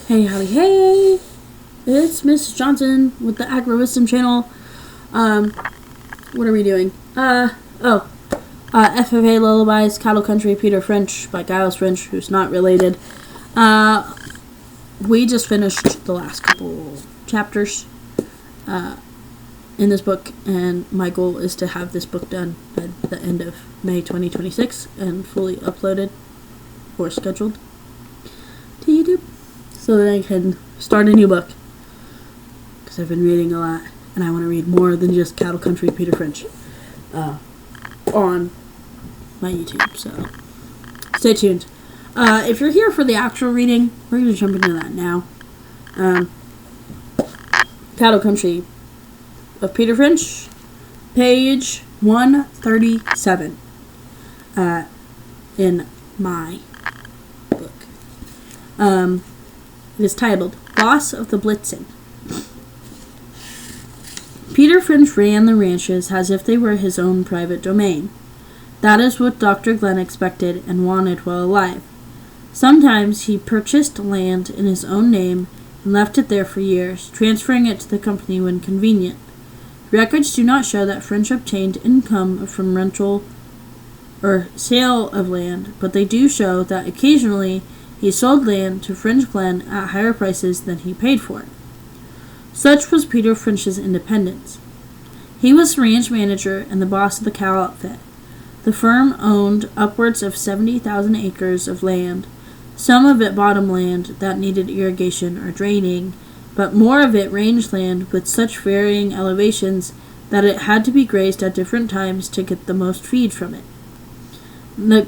Hey, howdy, hey! It's Miss Johnson with the Agro Wisdom channel. What are we doing? FFA Lullabies, Cattle Country, Peter French by Giles French, who's not related. We just finished the last couple chapters in this book, and my goal is to have this book done by the end of May 2026 and fully uploaded or scheduled to YouTube, so that I can start a new book, because I've been reading a lot and I want to read more than just Cattle Country Peter French on my YouTube, so stay tuned. If you're here for the actual reading, we're going to jump into that now. Cattle Country of Peter French, page 137 in my book. It is titled Boss of the Blitzen. Peter French ran the ranches as if they were his own private domain. That is what Dr. Glenn expected and wanted while alive. Sometimes he purchased land in his own name and left it there for years, transferring it to the company when convenient. Records do not show that French obtained income from rental or sale of land, but they do show that occasionally he sold land to French Glen at higher prices than he paid for it. Such was Peter French's independence. He was ranch manager and the boss of the cow outfit. The firm owned upwards of 70,000 acres of land, some of it bottomland that needed irrigation or draining, but more of it rangeland with such varying elevations that it had to be grazed at different times to get the most feed from it. The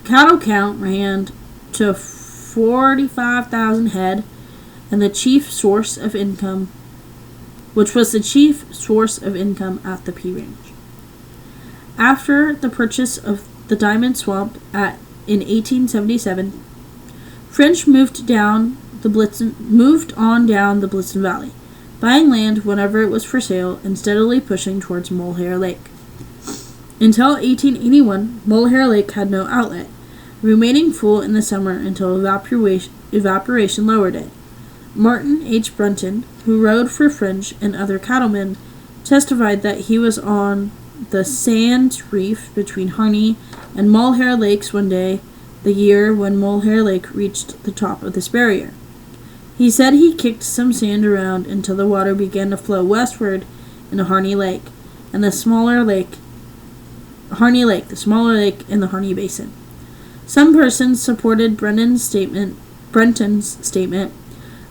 cattle count ran to 45,000 head, and the chief source of income, which was the chief source of income at the P Ranch. After the purchase of the Diamond Swamp in 1877, French moved on down the Blitzen Valley, buying land whenever it was for sale and steadily pushing towards Molehair Lake. Until 1881, Molehair Lake had no outlet, remaining full in the summer until evaporation lowered it. Martin H. Brunton, who rode for French and other cattlemen, testified that he was on the sand reef between Harney and Molehair Lakes one day, the year when Molehair Lake reached the top of this barrier. He said he kicked some sand around until the water began to flow westward into Harney Lake, and the smaller lake in the Harney Basin. Some persons supported Brenton's statement.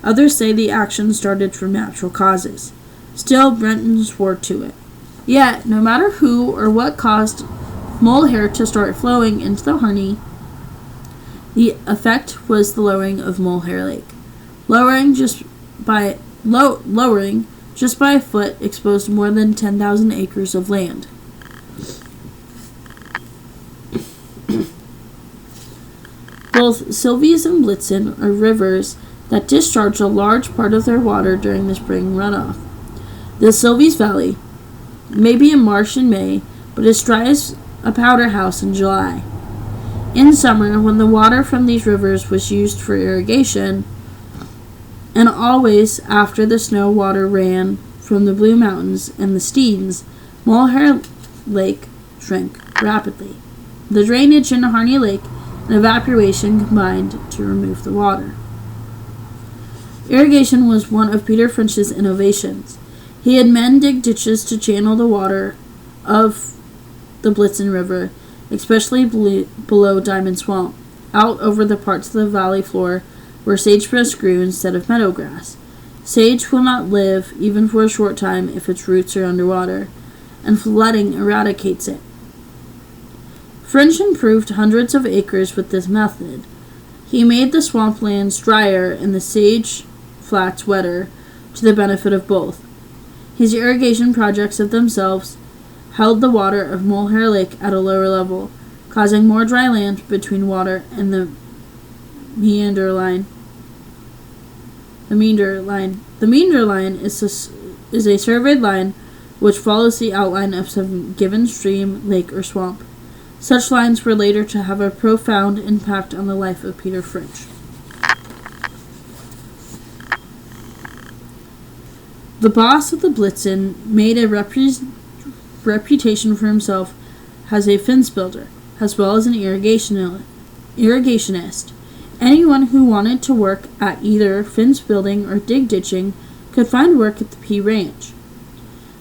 Others say the action started from natural causes. Still, Brenton swore to it. Yet, no matter who or what caused Molehair to start flowing into the Harney, the effect was the lowering of Molehair Lake. Lowering just by a foot exposed more than 10,000 acres of land. Both Sylvius and Blitzen are rivers that discharge a large part of their water during the spring runoff. The Sylvius Valley may be a marsh in May, but is dry as a powder house in July. In summer, when the water from these rivers was used for irrigation, and always after the snow water ran from the Blue Mountains and the Steens, Molehair Lake shrank rapidly. The drainage in Harney Lake and evaporation combined to remove the water. Irrigation was one of Peter French's innovations. He had men dig ditches to channel the water of the Blitzen River, especially below Diamond Swamp, out over the parts of the valley floor where sagebrush grew instead of meadow grass. Sage will not live, even for a short time, if its roots are underwater, and flooding eradicates it. French improved hundreds of acres with this method. He made the swamplands drier and the sage flats wetter, to the benefit of both. His irrigation projects of themselves held the water of Molehair Lake at a lower level, causing more dry land between water and the meander line. The meander line is a surveyed line which follows the outline of some given stream, lake, or swamp. Such lines were later to have a profound impact on the life of Peter French. The boss of the Blitzen made a reputation for himself as a fence builder, as well as an irrigationist. Anyone who wanted to work at either fence building or dig ditching could find work at the P Ranch.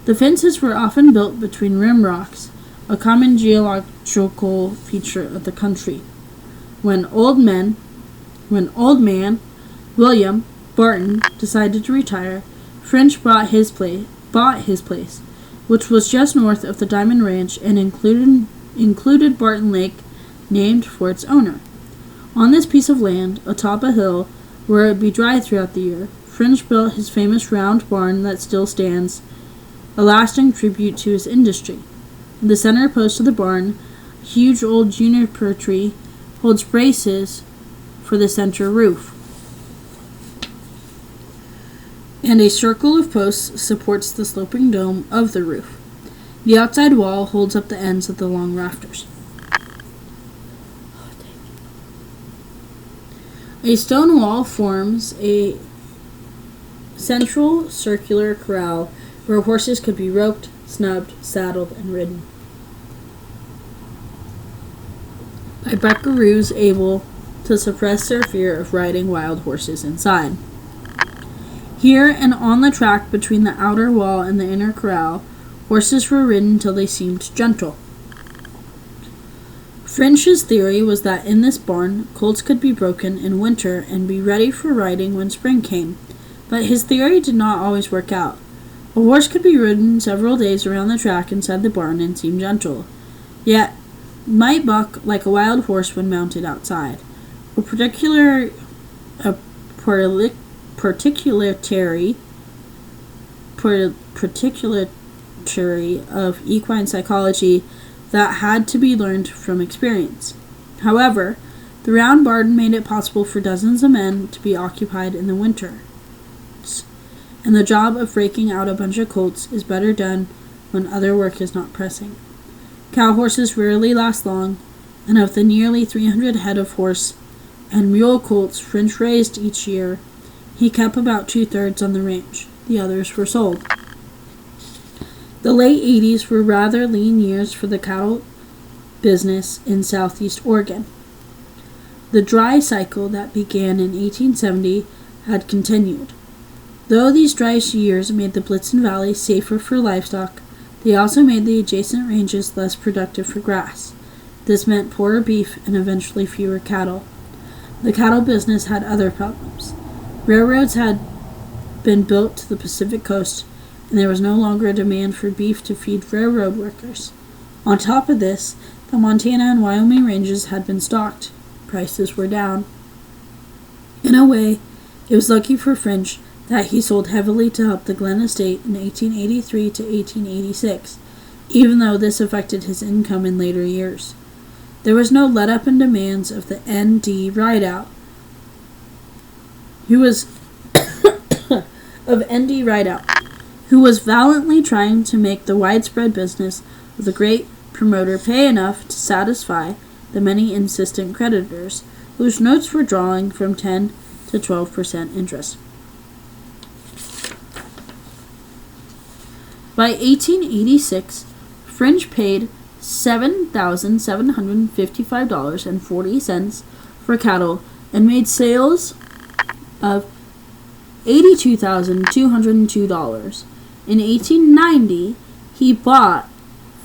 The fences were often built between rim rocks, a common geological feature of the country. When old man William Barton decided to retire, French bought his place, which was just north of the Diamond Ranch and included Barton Lake, named for its owner. On this piece of land, atop a hill, where it would be dry throughout the year, French built his famous round barn that still stands, a lasting tribute to his industry. In the center post of the barn, a huge old juniper tree holds braces for the center roof, and a circle of posts supports the sloping dome of the roof. The outside wall holds up the ends of the long rafters. A stone wall forms a central circular corral where horses could be roped, snubbed, saddled, and ridden by buckaroos able to suppress their fear of riding wild horses inside. Here and on the track between the outer wall and the inner corral, horses were ridden until they seemed gentle. French's theory was that in this barn, colts could be broken in winter and be ready for riding when spring came, but his theory did not always work out. A horse could be ridden several days around the track inside the barn and seem gentle, yet might buck like a wild horse when mounted outside. A particularity of equine psychology that had to be learned from experience. However, the round barn made it possible for dozens of men to be occupied in the winter, and the job of breaking out a bunch of colts is better done when other work is not pressing. Cow horses rarely last long, and of the nearly 300 head of horse and mule colts French raised each year, he kept about 2/3 on the ranch. The others were sold. The late 80s were rather lean years for the cattle business in southeast Oregon. The dry cycle that began in 1870 had continued. Though these dry years made the Blitzen Valley safer for livestock, they also made the adjacent ranges less productive for grass. This meant poorer beef and eventually fewer cattle. The cattle business had other problems. Railroads had been built to the Pacific coast, and there was no longer a demand for beef to feed railroad workers. On top of this, the Montana and Wyoming ranges had been stocked. Prices were down. In a way, it was lucky for French that he sold heavily to help the Glen estate in 1883 to 1886, even though this affected his income in later years. There was no let-up in demands of the N.D. Rideout, who was valiantly trying to make the widespread business of the great promoter pay enough to satisfy the many insistent creditors, whose notes were drawing from 10 to 12% interest. By 1886, French paid $7,755.40 for cattle and made sales of $82,202. In 1890, he bought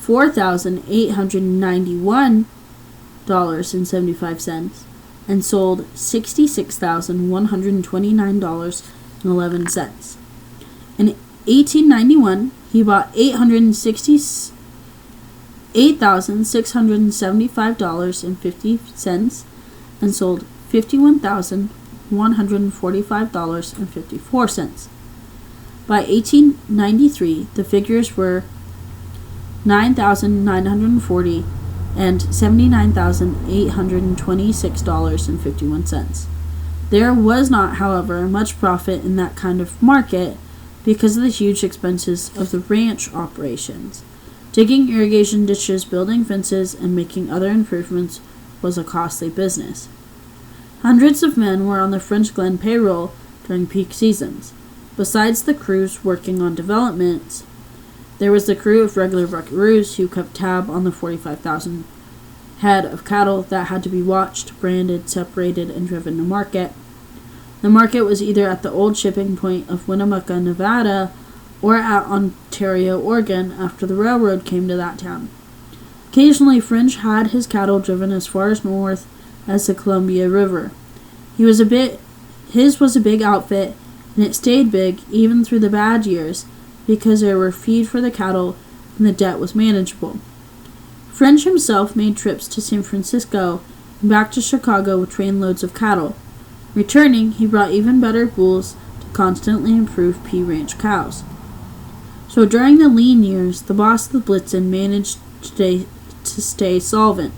$4,891.75 and sold $66,129.11. In 1891, he bought $868,675.50 and sold $51,145.54. By 1893, the figures were $9,940 and $79,826.51. There was not, however, much profit in that kind of market because of the huge expenses of the ranch operations. Digging irrigation ditches, building fences, and making other improvements was a costly business. Hundreds of men were on the French Glen payroll during peak seasons. Besides the crews working on developments, there was the crew of regular buckaroos who kept tab on the 45,000 head of cattle that had to be watched, branded, separated, and driven to market. The market was either at the old shipping point of Winnemucca, Nevada, or at Ontario, Oregon, after the railroad came to that town. Occasionally, French had his cattle driven as far as north as the Columbia River. His was a big outfit, and it stayed big even through the bad years because there were feed for the cattle and the debt was manageable. French himself made trips to San Francisco and back to Chicago with trainloads of cattle. Returning, he brought even better bulls to constantly improve P Ranch cows. So during the lean years, the boss of the Blitzen managed to stay solvent,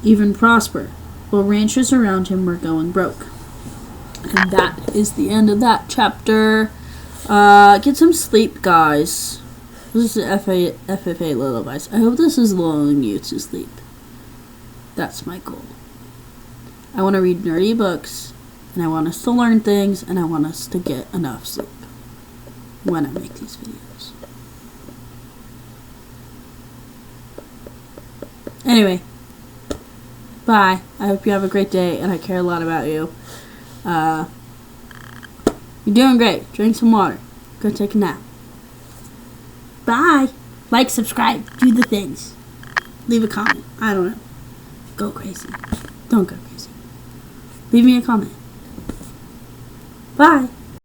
even prosper, while ranchers around him were going broke. And that is the end of that chapter. Get some sleep, guys. This is FFA Lullabies. I hope this is lulling you to sleep. That's my goal. I want to read nerdy books, and I want us to learn things, and I want us to get enough sleep when I make these videos. Anyway, bye. I hope you have a great day, and I care a lot about you. You're doing great. Drink some water. Go take a nap. Bye. Like, subscribe, do the things. Leave a comment. I don't know. Go crazy. Don't go crazy. Leave me a comment. Bye.